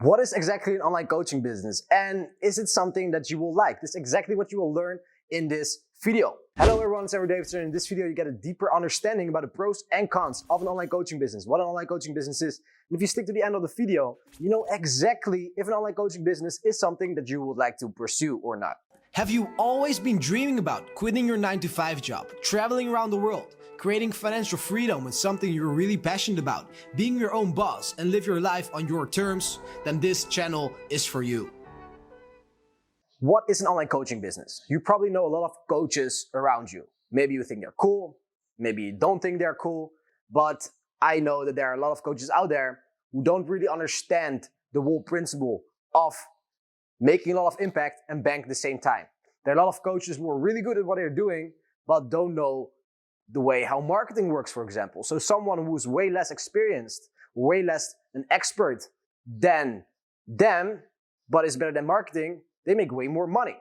What is exactly an online coaching business, and is it something that you will like? This is exactly what you will learn in this video. Hello everyone, it's Anri Davids, and in this video you get a deeper understanding about the pros and cons of an online coaching business, what an online coaching business is. And if you stick to the end of the video, you know exactly if an online coaching business is something that you would like to pursue or not. Have you always been dreaming about quitting your 9-to-5 job, traveling around the world, creating financial freedom with something you're really passionate about, being your own boss and live your life on your terms? Then this channel is for you. What is an online coaching business? You probably know a lot of coaches around you. Maybe you think they're cool, maybe you don't think they're cool, but I know that there are a lot of coaches out there who don't really understand the whole principle of making a lot of impact and bank at the same time. There are a lot of coaches who are really good at what they're doing, but don't know the way how marketing works, for example. So someone who's way less experienced, way less an expert than them, but is better than marketing, they make way more money.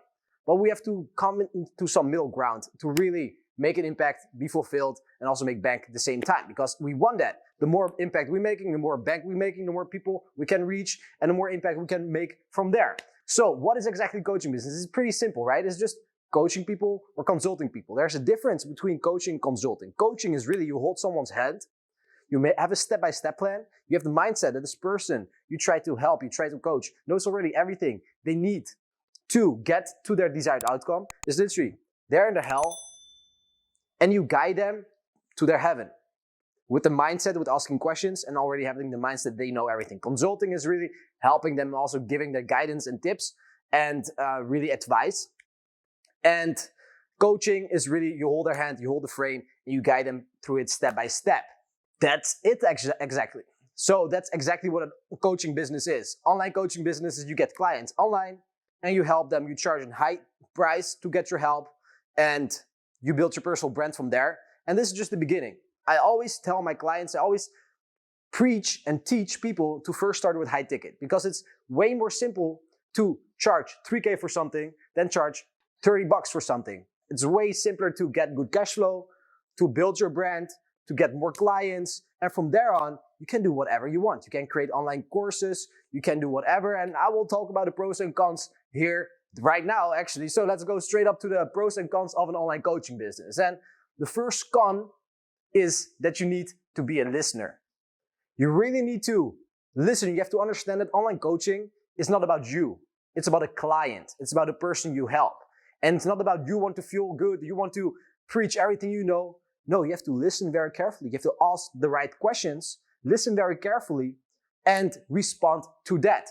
But we have to come into some middle ground to really make an impact, be fulfilled, and also make bank at the same time, because we want that. The more impact we're making, the more bank we're making, the more people we can reach, and the more impact we can make from there. So what is exactly coaching business? It's pretty simple, right? It's just coaching people or consulting people. There's a difference between coaching and consulting. Coaching is really you hold someone's hand, you may have a step-by-step plan, you have the mindset that this person you try to help, you try to coach, knows already everything they need to get to their desired outcome. It's literally, they're in the hell, and you guide them to their heaven with the mindset, with asking questions and already having the mindset they know everything. Consulting is really helping them, also giving their guidance and tips and really advice. And coaching is really you hold their hand, you hold the frame, and you guide them through it step by step. That's it exactly. So that's exactly what a coaching business is. Online coaching business is you get clients online and you help them, you charge a high price to get your help, and you build your personal brand from there. And this is just the beginning. I always tell my clients, I always preach and teach people to first start with high ticket, because it's way more simple to charge 3K for something than charge 30 bucks for something. It's way simpler to get good cash flow, to build your brand, to get more clients. And from there on, you can do whatever you want. You can create online courses, you can do whatever. And I will talk about the pros and cons here right now, actually. So let's go straight up to the pros and cons of an online coaching business. And the first con is that you need to be a listener. You really need to listen. You have to understand that online coaching is not about you. It's about a client. It's about the person you help. And it's not about you want to feel good, you want to preach everything you know. No, you have to listen very carefully. You have to ask the right questions, listen very carefully, and respond to that.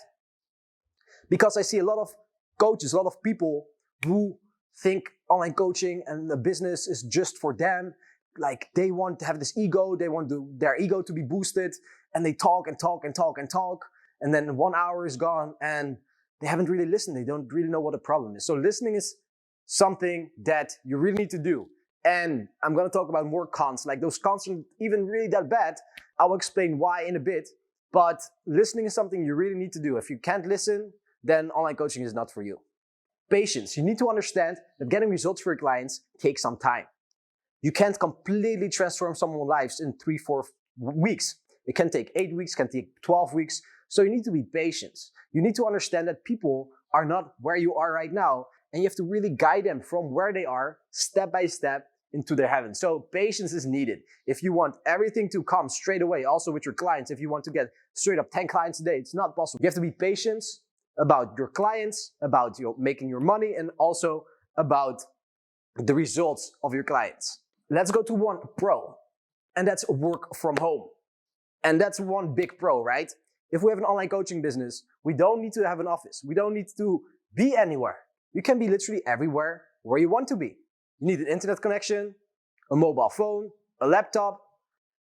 Because I see a lot of coaches, a lot of people who think online coaching and the business is just for them. Like they want to have this ego, they want their ego to be boosted, and they talk and talk and talk and talk, and then 1 hour is gone and they haven't really listened. They don't really know what the problem is. So listening is something that you really need to do. And I'm going to talk about more cons, like those cons aren't even really that bad. I will explain why in a bit, but listening is something you really need to do. If you can't listen, then online coaching is not for you. Patience. You need to understand that getting results for your clients takes some time. You can't completely transform someone's lives in 3-4 weeks. It can take 8 weeks, can take 12 weeks. So you need to be patient. You need to understand that people are not where you are right now, and you have to really guide them from where they are, step by step, into their heaven. So patience is needed. If you want everything to come straight away, also with your clients, if you want to get straight up 10 clients a day, it's not possible. You have to be patient about your clients, about making your money, and also about the results of your clients. Let's go to one pro, and that's work from home. And that's one big pro, right? If we have an online coaching business, we don't need to have an office. We don't need to be anywhere. You can be literally everywhere where you want to be. You need an internet connection, a mobile phone, a laptop,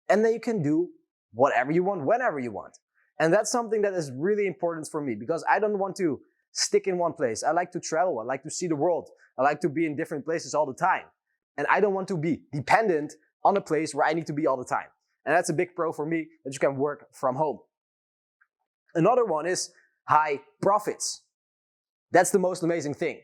and then you can do whatever you want, whenever you want. And that's something that is really important for me, because I don't want to stick in one place. I like to travel. I like to see the world. I like to be in different places all the time. And I don't want to be dependent on a place where I need to be all the time. And that's a big pro for me, that you can work from home. Another one is high profits. That's the most amazing thing.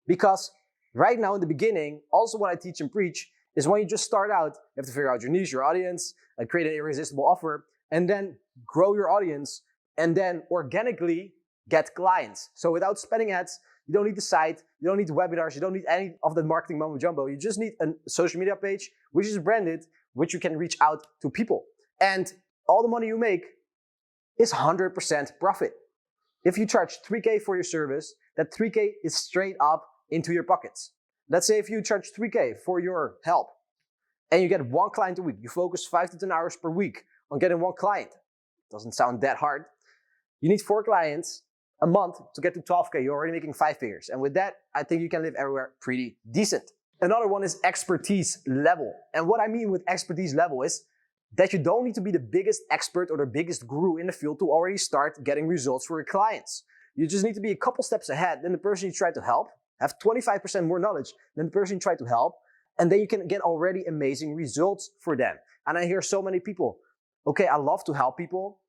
Because right now in the beginning, also what I teach and preach is when you just start out, you have to figure out your niche, your audience, and create an irresistible offer, and then grow your audience, and then organically get clients. So without spending ads, you don't need the site, you don't need webinars, you don't need any of the marketing mumbo jumbo. You just need a social media page, which is branded, which you can reach out to people. And all the money you make is 100% profit. If you charge 3K for your service, that 3K is straight up into your pockets. Let's say if you charge 3K for your help and you get one client a week, you focus 5 to 10 hours per week on getting one client. Doesn't sound that hard. You need 4 clients a month to get to 12K. You're already making 5 figures. And with that, I think you can live everywhere pretty decent. Another one is expertise level. And what I mean with expertise level is that you don't need to be the biggest expert or the biggest guru in the field to already start getting results for your clients. You just need to be a couple steps ahead than the person you try to help, have 25% more knowledge than the person you try to help, and then you can get already amazing results for them. And I hear so many people, okay, I love to help people.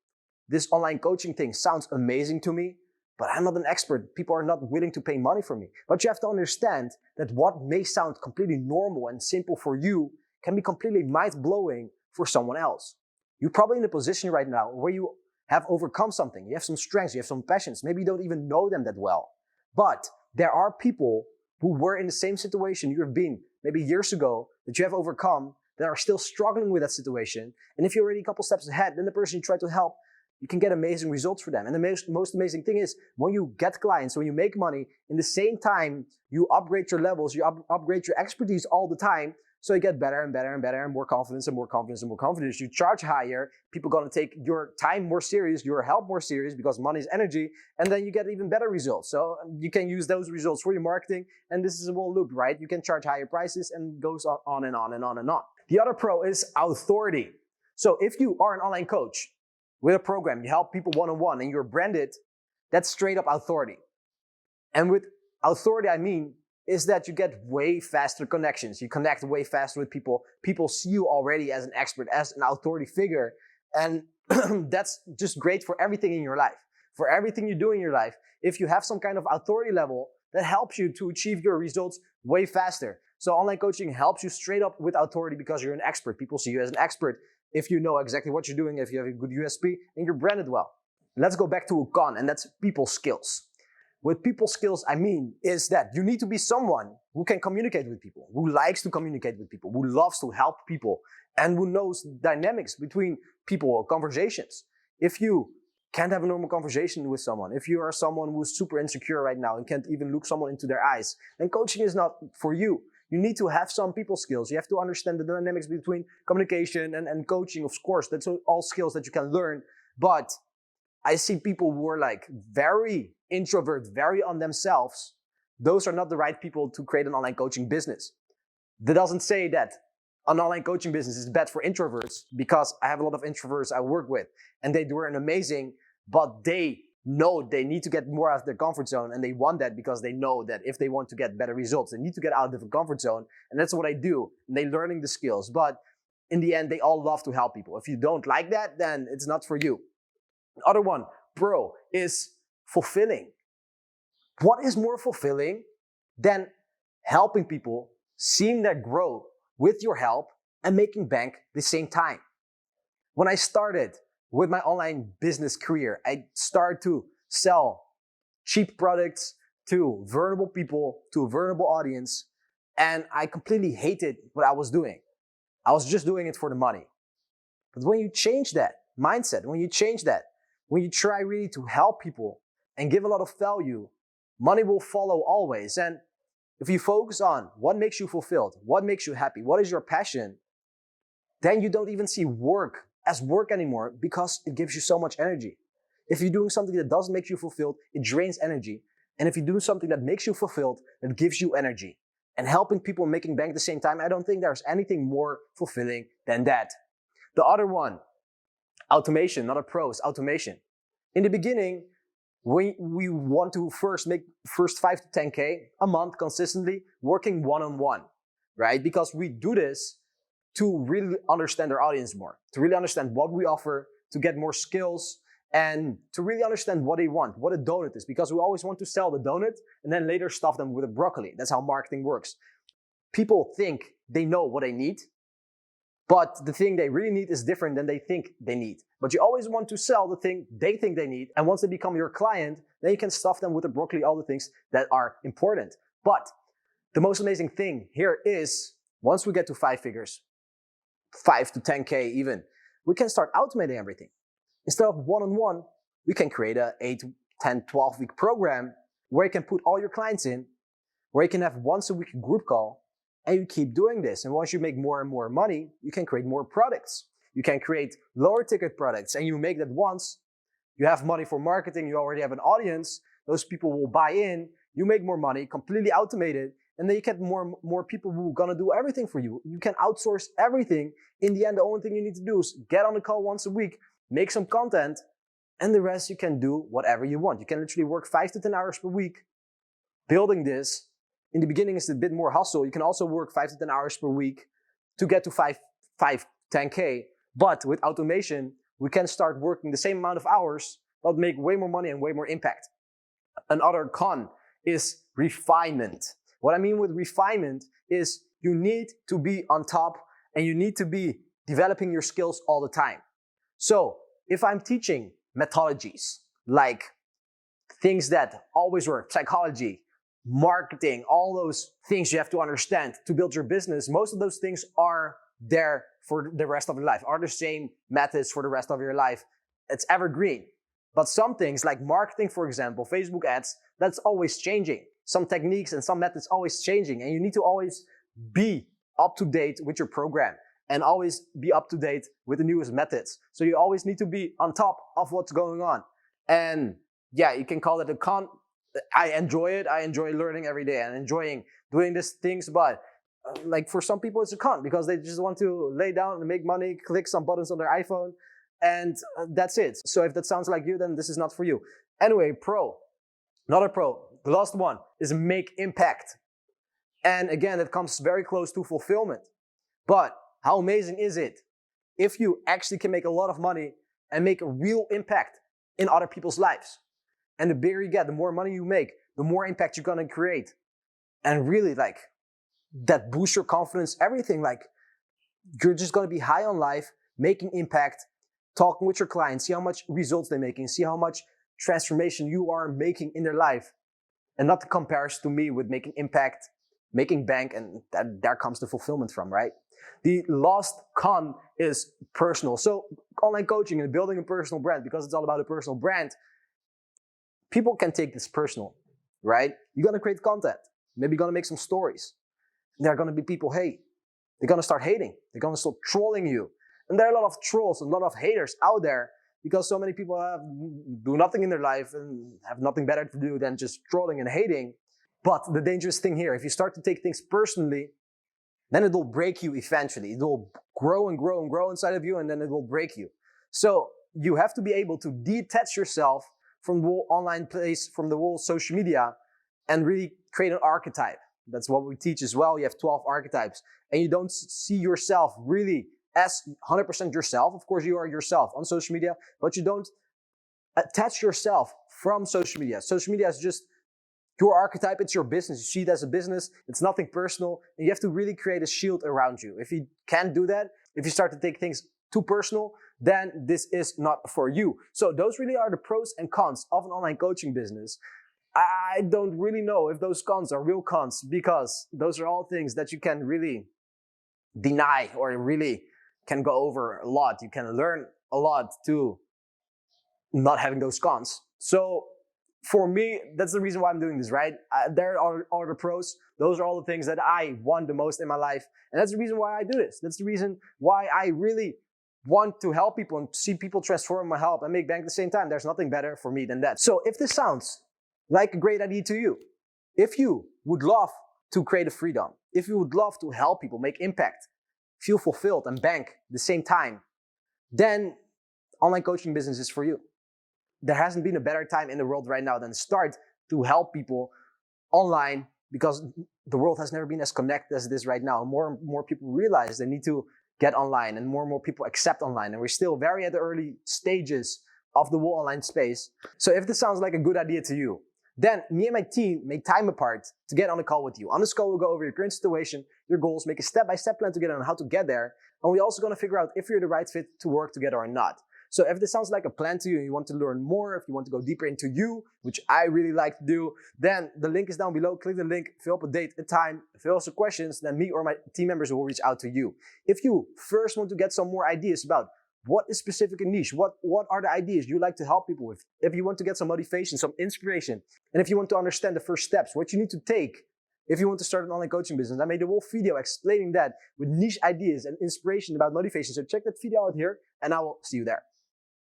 This online coaching thing sounds amazing to me, but I'm not an expert. People are not willing to pay money for me. But you have to understand that what may sound completely normal and simple for you can be completely mind-blowing for someone else. You're probably in a position right now where you have overcome something. You have some strengths, you have some passions. Maybe you don't even know them that well. But there are people who were in the same situation you've been maybe years ago that you have overcome that are still struggling with that situation. And if you're already a couple steps ahead, then the person you try to help, you can get amazing results for them. And the most amazing thing is when you get clients, when you make money, in the same time, you upgrade your levels, you upgrade your expertise all the time. So you get better and better and better and more confidence and more confidence and more confidence. You charge higher. People are going to take your time more serious, your help more serious because money is energy. And then you get even better results. So you can use those results for your marketing. And this is a whole loop, right? You can charge higher prices and it goes on and on and on and on. The other pro is authority. So if you are an online coach with a program, you help people one-on-one and you're branded, that's straight up authority. And with authority, I mean, is that you get way faster connections. You connect way faster with people. People see you already as an expert, as an authority figure. And that's just great for everything in your life. For everything you do in your life, if you have some kind of authority level, that helps you to achieve your results way faster. So online coaching helps you straight up with authority because you're an expert. People see you as an expert if you know exactly what you're doing, if you have a good USP, and you're branded well. Let's go back to a con, and that's people skills. With people skills, I mean, is that you need to be someone who can communicate with people, who likes to communicate with people, who loves to help people, and who knows dynamics between people or conversations. If you can't have a normal conversation with someone, if you are someone who's super insecure right now and can't even look someone into their eyes, then coaching is not for you. You need to have some people skills. You have to understand the dynamics between communication and coaching, of course. That's all skills that you can learn. But I see people who are like very introvert, very on themselves. Those are not the right people to create an online coaching business. That doesn't say that an online coaching business is bad for introverts, because I have a lot of introverts I work with and they do an amazing, but they know they need to get more out of their comfort zone, and they want that because they know that if they want to get better results, they need to get out of the comfort zone. And that's what I do. And they're learning the skills. But in the end, they all love to help people. If you don't like that, then it's not for you. The other one, pro, is fulfilling. What is more fulfilling than helping people, seeing them grow with your help, and making bank the same time? When I started with my online business career, I started to sell cheap products to vulnerable people, to a vulnerable audience, and I completely hated what I was doing. I was just doing it for the money. But when you change that mindset, when you try really to help people and give a lot of value, money will follow always. And if you focus on what makes you fulfilled, what makes you happy, what is your passion, then you don't even see work as work anymore because it gives you so much energy. If you're doing something that doesn't make you fulfilled, it drains energy. And if you do something that makes you fulfilled, it gives you energy. And helping people making bank at the same time, I don't think there's anything more fulfilling than that. The other one, automation, not a pro, is automation. In the beginning, we want to make 5 to 10K a month consistently working one-on-one, right? Because we do this to really understand our audience more, to really understand what we offer, to get more skills, and to really understand what they want, what a donut is. Because we always want to sell the donut and then later stuff them with a broccoli. That's how marketing works. People think they know what they need, but the thing they really need is different than they think they need. but you always want to sell the thing they think they need. And once they become your client, then you can stuff them with the broccoli, all the things that are important. But the most amazing thing here is once we get to 5 figures, 5 to 10K even, we can start automating everything. Instead of one-on-one, we can create a 8, 10, 12-week program where you can put all your clients in, where you can have once a week group call, and you keep doing this. And once you make more and more money, you can create more products. You can create lower ticket products, and you make that once. You have money for marketing, you already have an audience, those people will buy in, you make more money, completely automated, and then you get more people who are gonna do everything for you. You can outsource everything. In the end, the only thing you need to do is get on a call once a week, make some content, and the rest you can do whatever you want. You can literally work 5 to 10 hours per week building this. In the beginning, it's a bit more hustle. You can also work 5 to 10 hours per week to get to 10K. But with automation, we can start working the same amount of hours, but make way more money and way more impact. Another con is refinement. What I mean with refinement is you need to be on top and you need to be developing your skills all the time. So if I'm teaching methodologies like things that always work, psychology, marketing, all those things you have to understand to build your business, most of those things are there for the rest of your life, are the same methods for the rest of your life. It's evergreen. But some things like marketing, for example, Facebook ads, that's always changing. Some techniques and some methods always changing. And you need to always be up to date with your program and always be up to date with the newest methods. So you always need to be on top of what's going on. And yeah, you can call it a con. I enjoy it. I enjoy learning every day and enjoying doing these things. But like for some people, it's a con because they just want to lay down and make money, click some buttons on their iPhone, and that's it. So if that sounds like you, then this is not for you. Anyway, another pro, the last one is make impact. And again, it comes very close to fulfillment. But how amazing is it if you actually can make a lot of money and make a real impact in other people's lives? And the bigger you get, the more money you make, the more impact you're gonna create. And really, like, that boosts your confidence, everything. Like, you're just gonna be high on life, making impact, talking with your clients, see how much results they're making, see how much transformation you are making in their life. And not the comparison to me with making impact, making bank, and there comes the fulfillment from, right? The last con is personal. So online coaching and building a personal brand, because it's all about a personal brand, people can take this personal, right? You're gonna create content. Maybe you're gonna make some stories. And there are gonna be people, hey, they're gonna start hating. They're gonna start trolling you. And there are a lot of trolls, a lot of haters out there because so many people do nothing in their life and have nothing better to do than just trolling and hating. But the dangerous thing here, if you start to take things personally, then it will break you eventually. It will grow and grow and grow inside of you, and then it will break you. So you have to be able to detach yourself from the whole online place, from the whole social media, and really create an archetype. That's what we teach as well. You have 12 archetypes, and you don't see yourself really as 100% yourself. Of course, you are yourself on social media, but you don't attach yourself from social media. Social media is just your archetype. It's your business. You see it as a business. It's nothing personal, and you have to really create a shield around you. If you can't do that, if you start to take things too personal, then this is not for you. So those really are the pros and cons of an online coaching business. I don't really know if those cons are real cons, because those are all things that you can really deny or really can go over a lot. You can learn a lot to not having those cons. So for me, that's the reason why I'm doing this, right? There are the pros. Those are all the things that I want the most in my life. And that's the reason why I do this. That's the reason why I really want to help people and see people transform my help and make bank at the same time. There's nothing better for me than that. So if this sounds like a great idea to you, if you would love to create a freedom, if you would love to help people make impact, feel fulfilled and bank at the same time, then online coaching business is for you. There hasn't been a better time in the world right now than start to help people online, because the world has never been as connected as it is right now. More and more people realize they need to get online, and more people accept online. And we're still very at the early stages of the whole online space. So if this sounds like a good idea to you, then me and my team make time apart to get on a call with you. On this call, we'll go over your current situation, your goals, make a step-by-step plan together on how to get there. And we're also going to figure out if you're the right fit to work together or not. So if this sounds like a plan to you and you want to learn more, if you want to go deeper into you, which I really like to do, then the link is down below. Click the link, fill up a date, a time, fill out some questions, then me or my team members will reach out to you. If you first want to get some more ideas about what is specific and niche, what are the ideas you like to help people with, if you want to get some motivation, some inspiration, and if you want to understand the first steps, what you need to take if you want to start an online coaching business, I made a whole video explaining that with niche ideas and inspiration about motivation. So check that video out here and I will see you there.